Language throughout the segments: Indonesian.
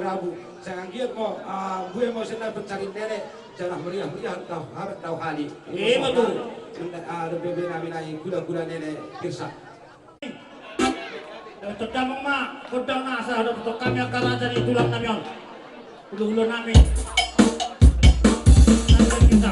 Rabu. Saya giat mo, gue mau senang pencari nenek. Jangan meriah-meriah tahu kali. Iya betul. Lebih namin ay kuda-kuda nenek kirsa. Terdamang mak, kodang nasa ada betul kami akan raja di tulang namion. Ulu-ulu namin. Nanti kita.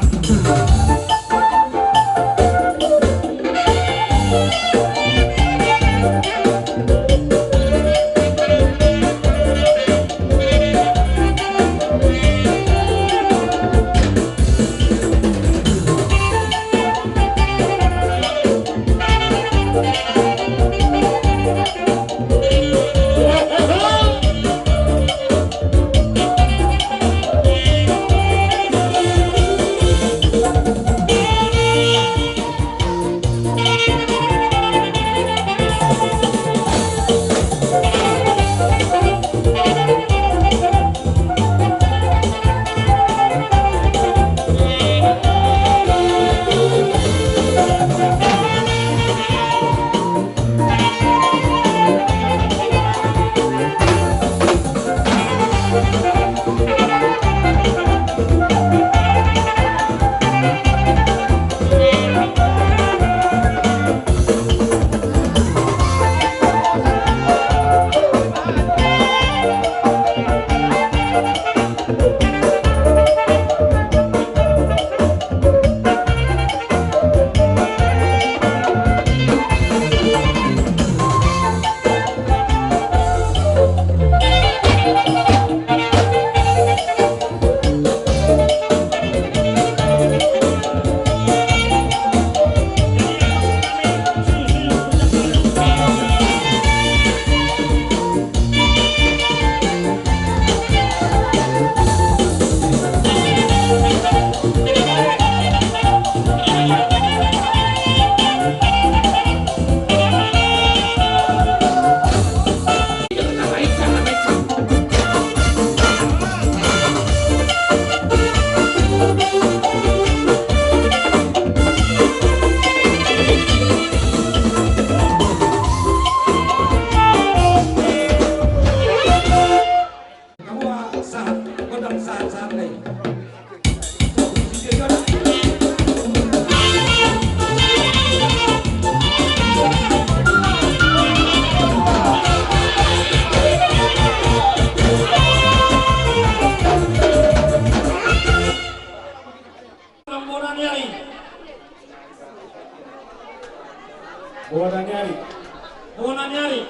Buwananyari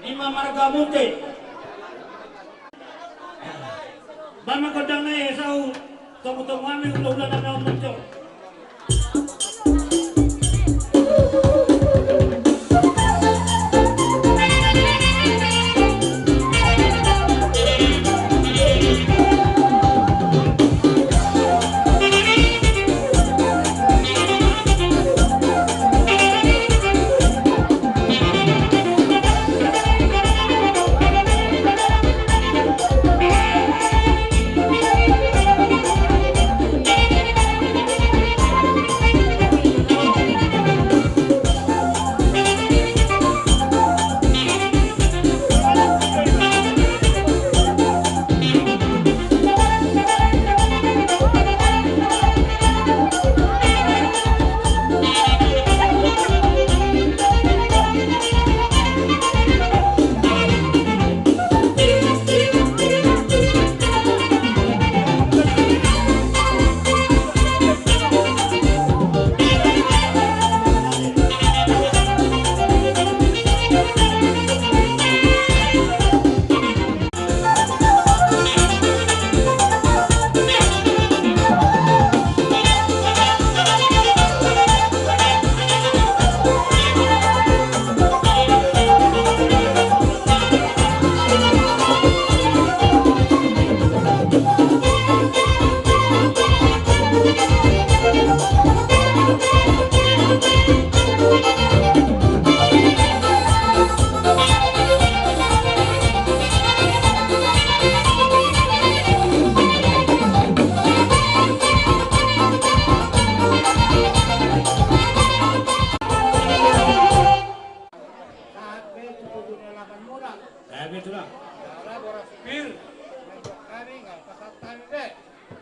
Ima Marga Munte Bama kodang na esau Tunggu-tunggu amin ulah-ulah na meon muncul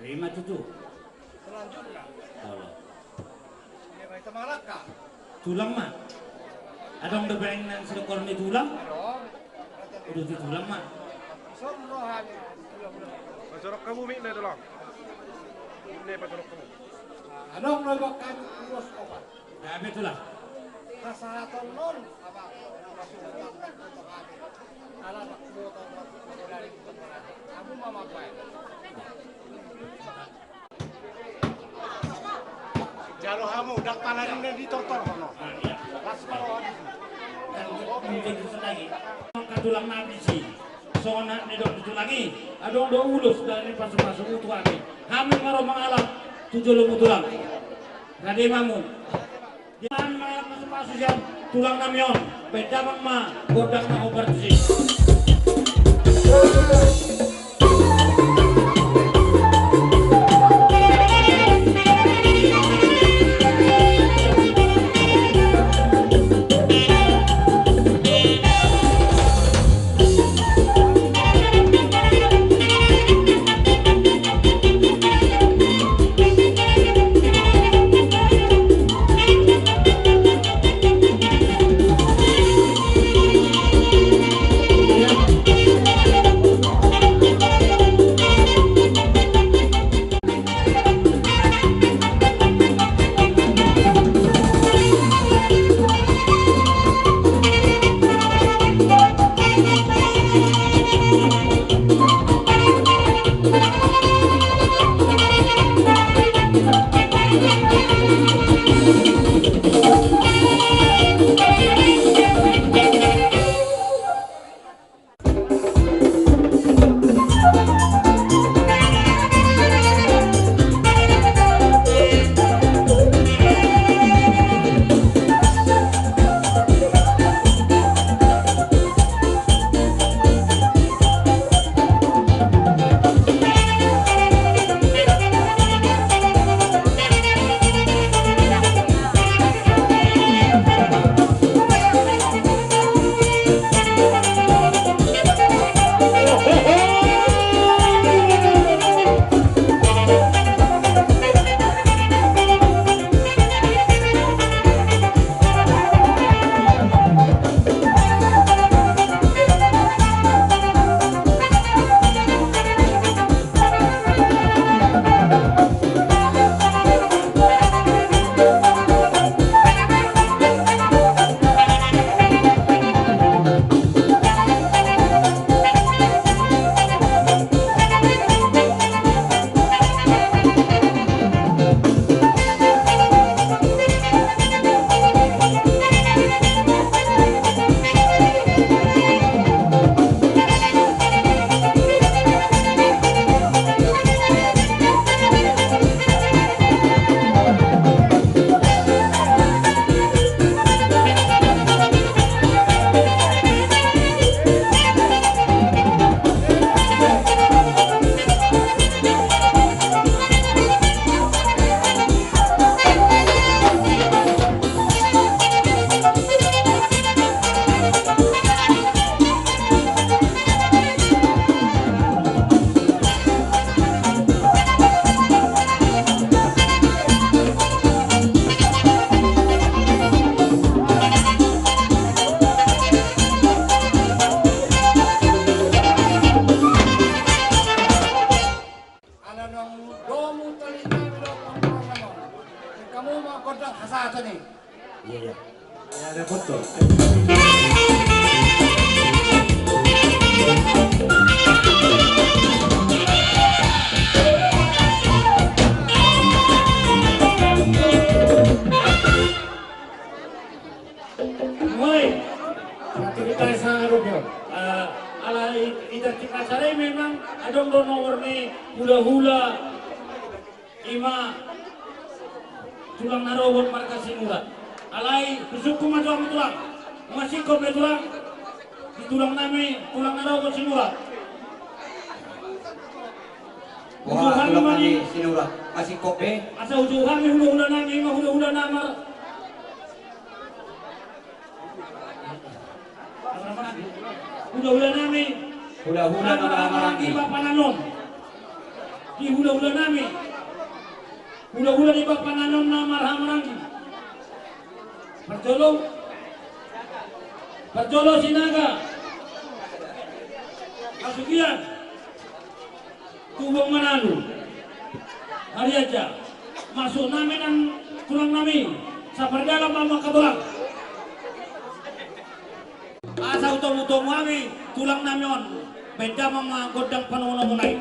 Terima cucu. Selanjutnya, Allah. ini kita malaka. Tulang mah. Adong debeng nang sudah korni tulang. Dong. Udah di tulang mah. Semrohan. Pacorok kamu mi na tulang. Ini pacorok kamu. Anong nabakkan ulos opat? Sabi tulang. Kasahatan non. Apa? Masukan untuk kami. Alam motor dari Abu Mama Pai. Jalo hamu dak panarin na ditotor kono. Iya. Las paron. Mungkin itu lagi. Katulang nabi sih. Soalnya nih dong itu lagi. Adong do ulus dari pasuk-pasuk utuh lagi. Hamil maro mengalap 7 lumut tulang. Rade mamu. Jangan mayak pasuk-pasuk yang tulang namyon. Beda mama godang na obat sih. Iya ya. Ya ada foto. Mulai kita sangarupnya. Ala identitas saya memang ada nomor nih hula-hula ima tulang narobot markas sinurat. Alai bersyukur macam tulang masih kau tulang di tulang nami tulang narobot sinurat. Wah, tulang nami sinurat masih kope. Asa ujung kami hula-hula nami ima hula-hula nama. Hula-hula nami. Hula-hula nama lagi. Bapak nanon. di hula-hula nami. Hula-hula di Bapak Nanon na marhamrang. Perjolo Sinaga. Kasugian. Tubong Mananu. Hari aja. Masuk nami dan tulang nami. Saperdalam mama katulang. Asa utong-utong kami tulang namion. Beda mama godang panuna munay.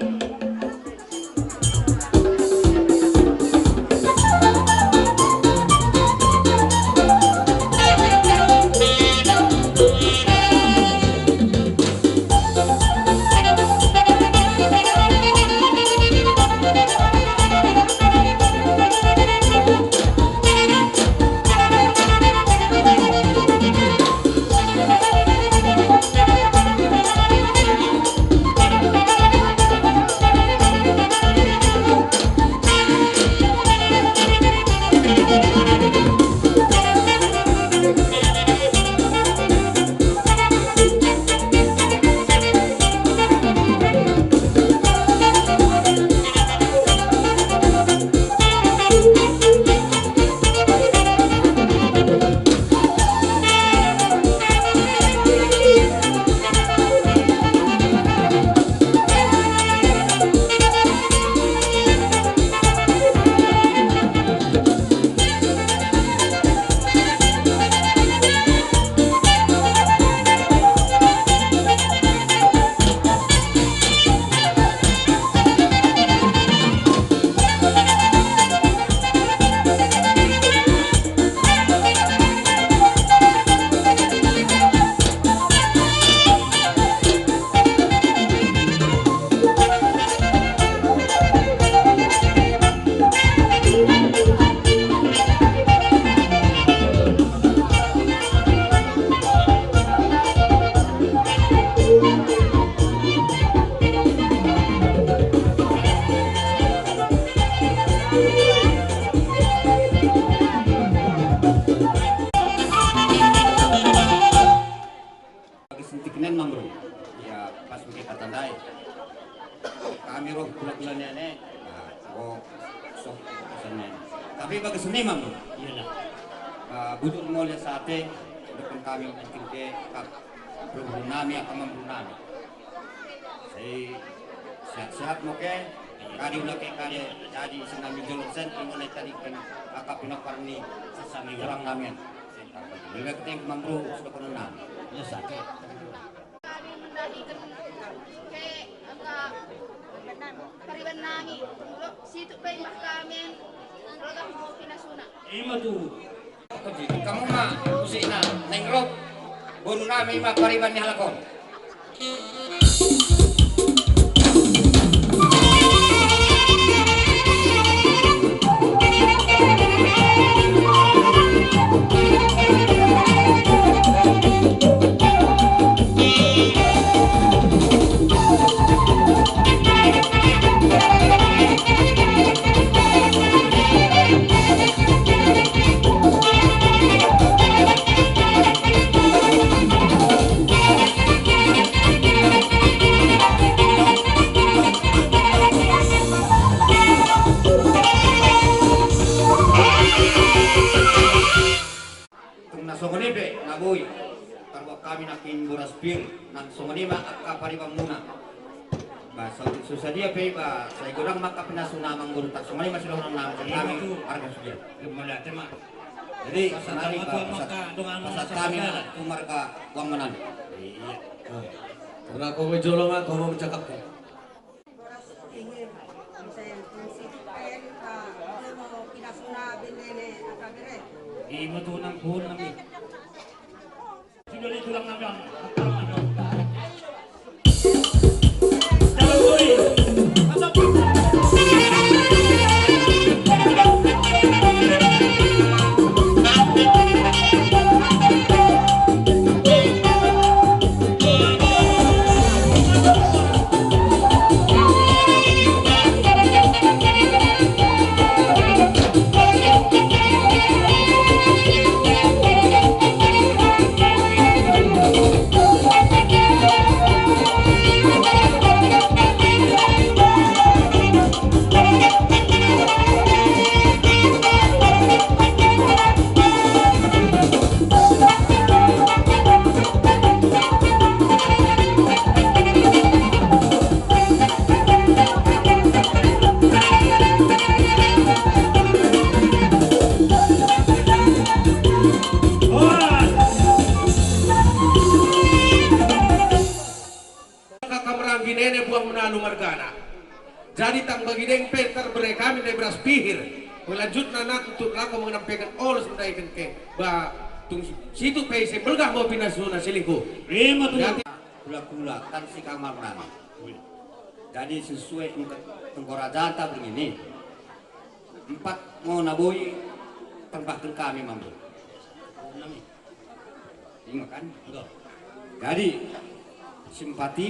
Sentiknen mamru, ya pas kita tandai. Kami roh bulan-bulan ini, oh sok kesannya. Tapi bagi seni mamru, iya butuh mulai sate, depan kami penting ke kap berbunami akan membunami. Saya sehat-sehat moke, kali ulah ke kali jadi senam joloksen, mulai tadi kan akap pinakarni sesama orang namen. Bila kita yang mamru sudah pernah, ya sate. Pariban nami, situ pa yung makamin, roda mo pinasuna. Ima tu. Kamu mah kusina, nengrok, bonu nami mah pariban niya halakon. Songonibe naboy tarwa kami nakin buras bir nang songonima akapariban muna ba susadia pe ba sa igurang makapinasuna mangguru tak songonima sila nang kami arga sudia Gemala tema. jadi sanari ba pasat kami kumarga uang manan Iya. Karena kau menjolong kau mau bercakap. Ima tu nang phone nami. Sudah ni tulang namion. Jalan tui. Masuk. beras pihir. Melanjutkan nak untuk laku menyampaikan oles mendaikan ke bah tung situ pe se belgah mau pindah suna selingkuh. Rima tuh. Gula-gula kan si kamar nami. Jadi sesuai tengkorajata begini. 4 mau naboi tempatkan kami mampu. Ingat kan? Jadi simpati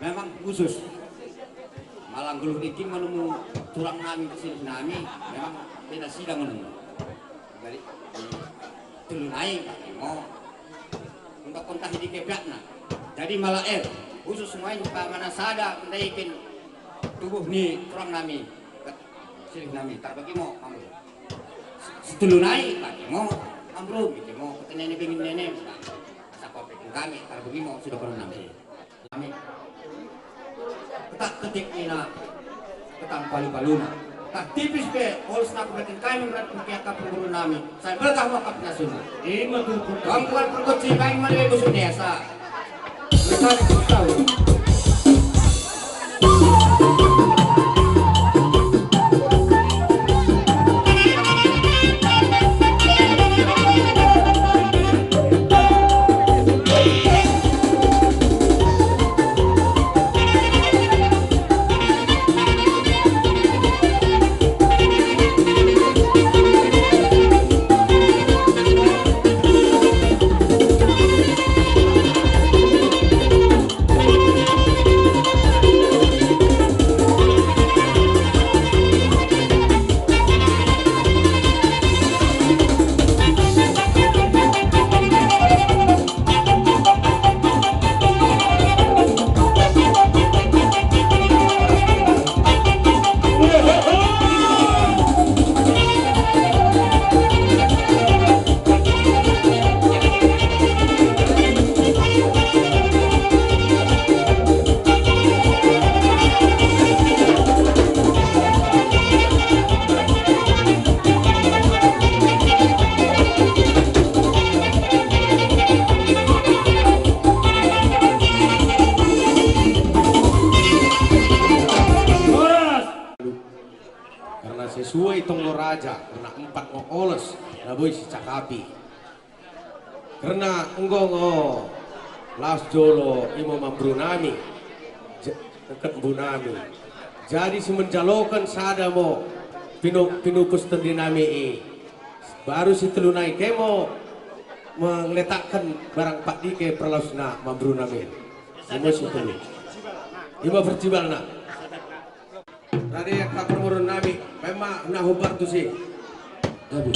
memang khusus. Malang guluh iki menemu tulang nami kesini nami memang beda sidang menemu. Jadi telunai mau untuk kontak di kebakna. Jadi malah khusus semuanya pak mana sada mendaikin tubuh nih tulang nami kesini nami. Tak bagi mau amro. Telunai bagi mau amro gitu mau ketemu pengen nenek. Siapa pengen kami tak bagi mau sudah pernah nami. Kami tak ketik ina ketang palu-paluna tak tipis be harus nak berarti kami berat pihak kapur nami saya berkah wakaf nasional Rima tuh. kampuan perkecil kami mana ibu desa mereka tahu sesuai tonggo raja karena 4 ngo oles naboy si cakapi karena enggongo las jolo imo mambrunami dekat bunami jadi si menjalokan sada mo pinukus terdinami baru si telunai kemo meletakkan barang pak dike perlausna mambrunami imo si telu imo percibalna tadi kapur murun nami memang nahubar tu sih. Jadi.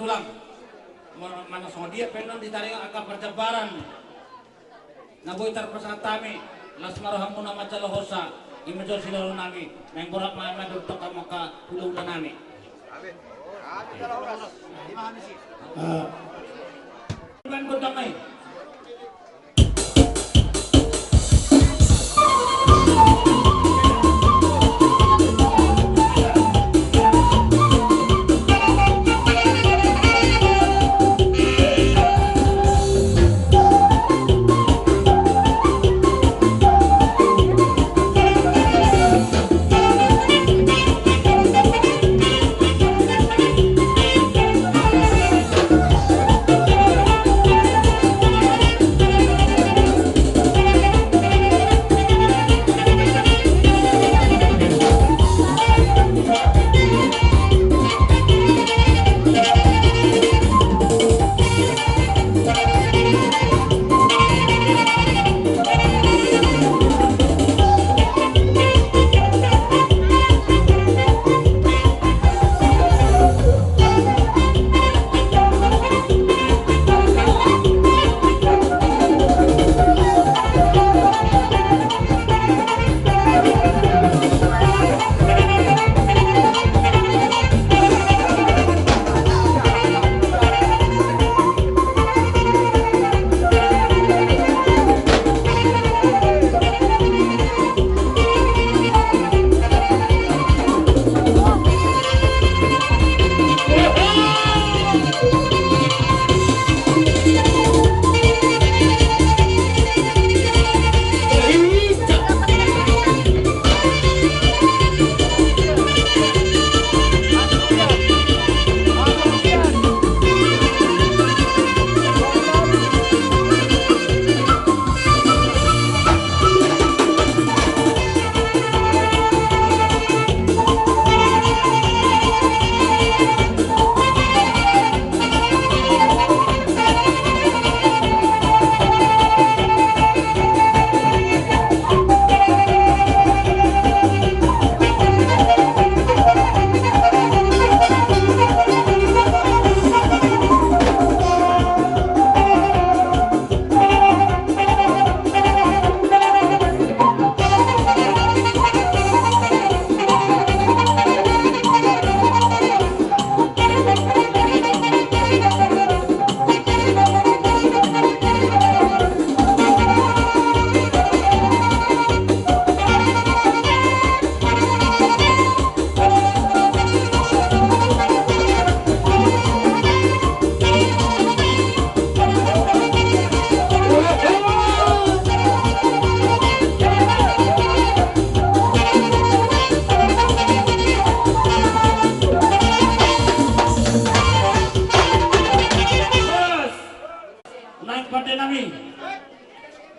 tulang mana so dia penon ditarik akap perjabaran naboy tar pasatami las marahamu nama calahosa imajor silalu nami mengborak mana duduk maka pulau nami bukan kodamai persiap pada nami.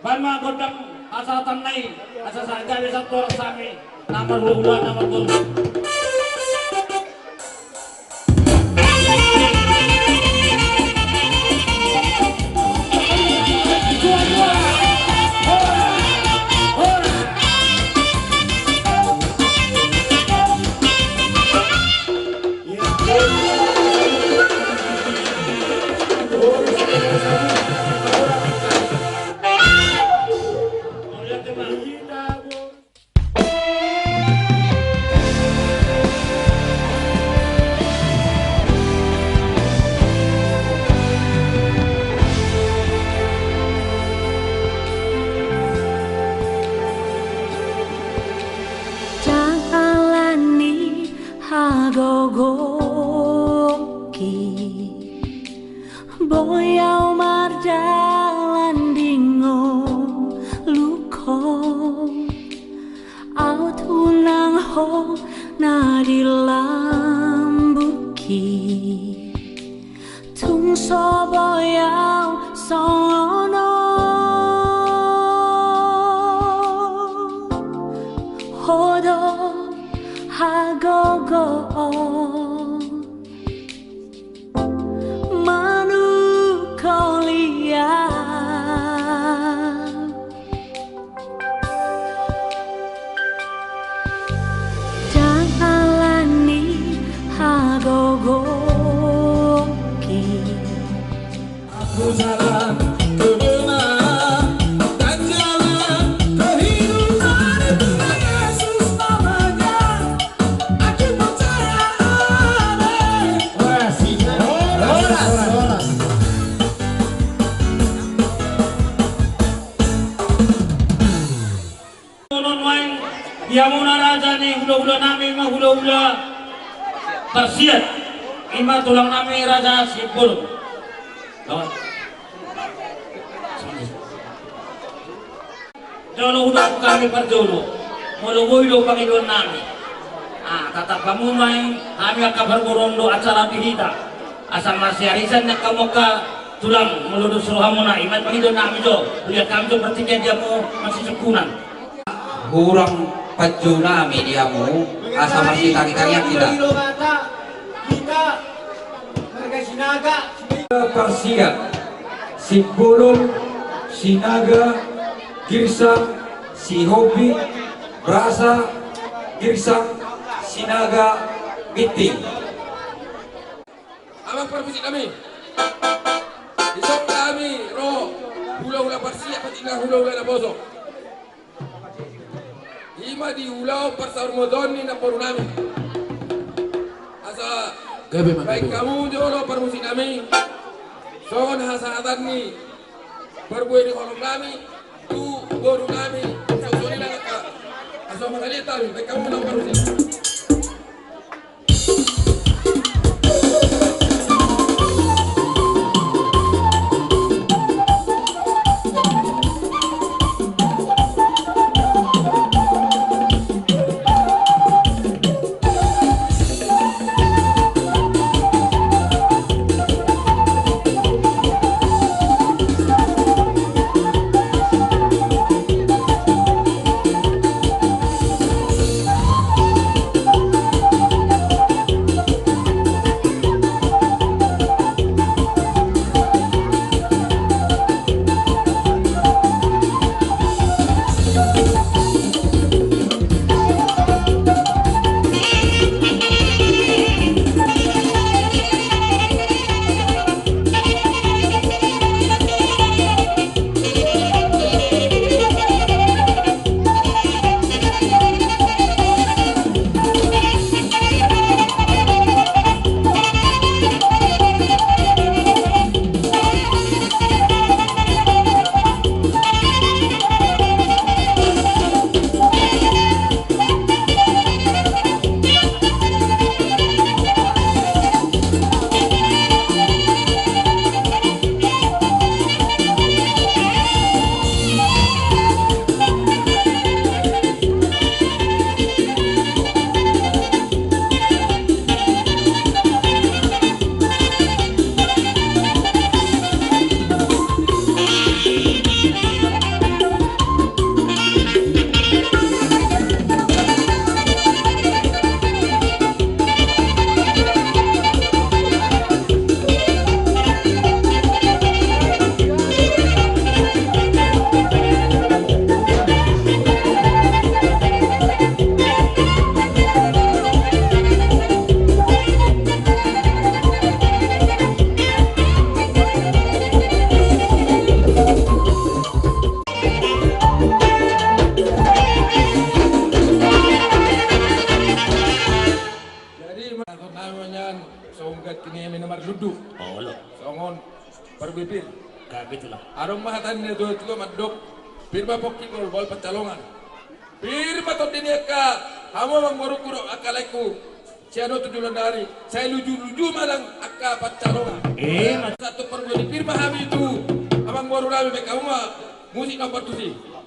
Bama godam asa tanai asa saja bisa tolak sami. Nomor 2 nomor 2. Boyau marjalan dingo luko au tunang ho na dilambuki tung so boyau sono hodo hagogo Jalan kebenaran dan jalan kehidupan itu Yesus namanya. Aku percaya ada. Oras. Nonon wain yamuna raja ni hula-hula nami mah hula-hula tersiat. Ima tulang nami raja Sipul. Lawan. Jolo udah kami perjolo, mulu wilo Panginoon namin. Tatap kamu main, kami akan berborondo acara dihita. Asal masih arisan na kamu ka tulang meludus rohamu na iman Panginoon namin jo. Lihat kami jo bertiga dia mo masih sekunan. Kurang peju nami diamu, asal masih tari-tarian tidak. Kita mereka Sinaga. Persiap si Bolong, si Naga, Girsang, si Hobi, Brasa, Girsang, si Naga, Meeting. Abang permisi kami. Isok kami roh hula-hula persiap patinga hula-hula na bosok. Ima di hula persar modoni na porunami. Asa baik kamu jolo permisi kami. Soon hasaatan ni berbuat di kolom kami, tu baru kami, sosoni lang ka, asal masalita kami, baik kamu lang permisi. Perbipir. Kayak gitulah. Arong mahatan ni do tulo madok. Pirma pokki gol bol pencalongan. Pirma to dineka. Hamo mangmuruk-muruk akaleku. Siano tujulan dari. Saya luju-luju malang akka pencalongan. Satu perbuatan Pirma Hami itu. Abang baru rame kamu musik nomor 7.